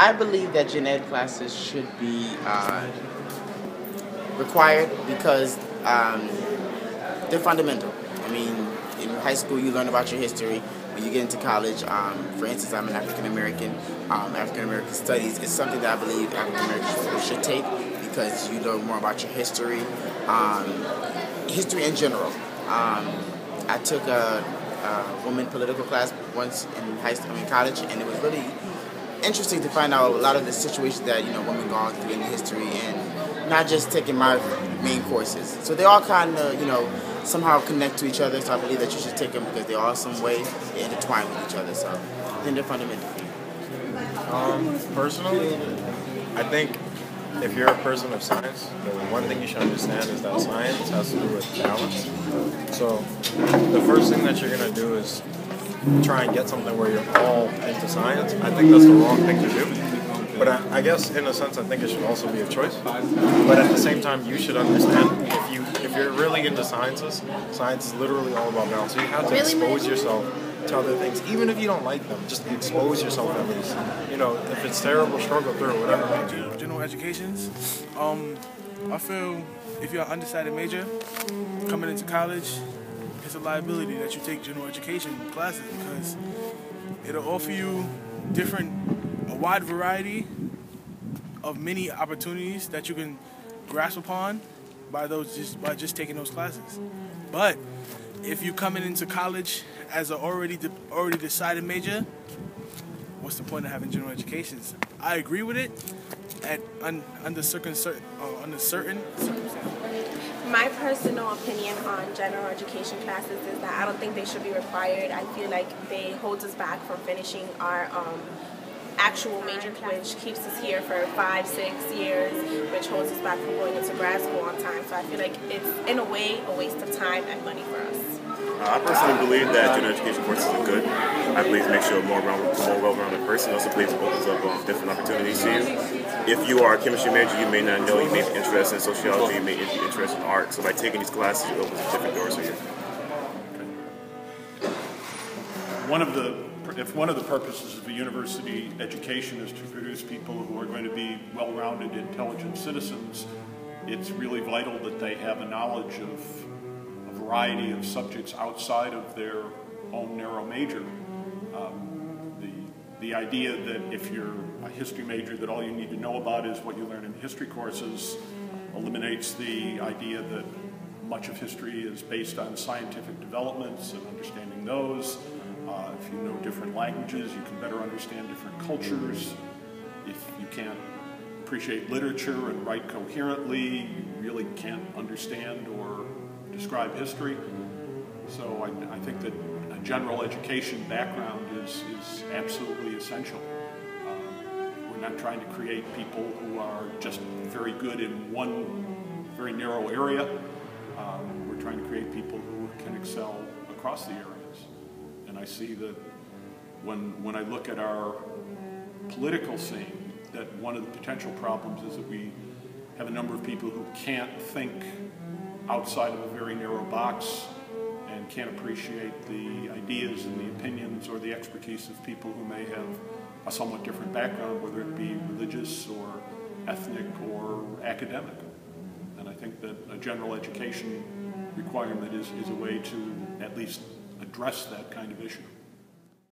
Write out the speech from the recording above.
I believe that gen ed classes should be required because they're fundamental. I mean, in high school you learn about your history. When you get into college, for instance, I'm an African American. African American studies is something that I believe African American people should take because you learn more about your history, history in general. I took a women political class once in college, and it was really interesting to find out a lot of the situations that women gone through in history, and not just taking my main courses. So they all kind of somehow connect to each other. So I believe that you should take them because they all some way intertwined with each other. So I think they're fundamental. Personally, I think if you're a person of science, the one thing you should understand is that science has to do with balance. So the first thing that you're going to do is try and get something where you're all into science. I think that's the wrong thing to do. But I guess in a sense I think it should also be a choice. But at the same time you should understand if you're really into sciences, science is literally all about balance. So you have to expose yourself to other things. Even if you don't like them, just expose yourself at least. If it's terrible, struggle through it, whatever. General educations. I feel if you're an undecided major coming into college, it's a liability that you take general education classes because it'll offer you a wide variety of many opportunities that you can grasp upon by just taking those classes. But if you coming into college as an already decided major, what's the point of having general educations? I agree with it under certain circumstances. My personal opinion on general education classes is that I don't think they should be required. I feel like they hold us back from finishing our actual major, which keeps us here for 5-6 years, which holds us back from going into grad school on time. So I feel like it's, in a way, a waste of time and money for us. I personally believe that general education courses are good. I believe it makes you a more well-rounded person. It also believes it opens up different opportunities to you. If you are a chemistry major, you may not know, you may be interested in sociology, you may be interested in art. So by taking these classes, it opens up different doors for you. If one of the purposes of a university education is to produce people who are going to be well-rounded, intelligent citizens, it's really vital that they have a knowledge of a variety of subjects outside of their own narrow major. The idea that if you're a history major that all you need to know about is what you learn in history courses eliminates the idea that much of history is based on scientific developments and understanding those. If you know different languages, you can better understand different cultures. If you can't appreciate literature and write coherently, you really can't understand or describe history. So I think that a general education background is absolutely essential. We're not trying to create people who are just very good in one very narrow area. We're trying to create people who can excel across the areas. And I see that when I look at our political scene, that one of the potential problems is that we have a number of people who can't think outside of a very narrow box and can't appreciate the ideas and the opinions or the expertise of people who may have a somewhat different background, whether it be religious or ethnic or academic. And I think that a general education requirement is a way to at least address that kind of issue.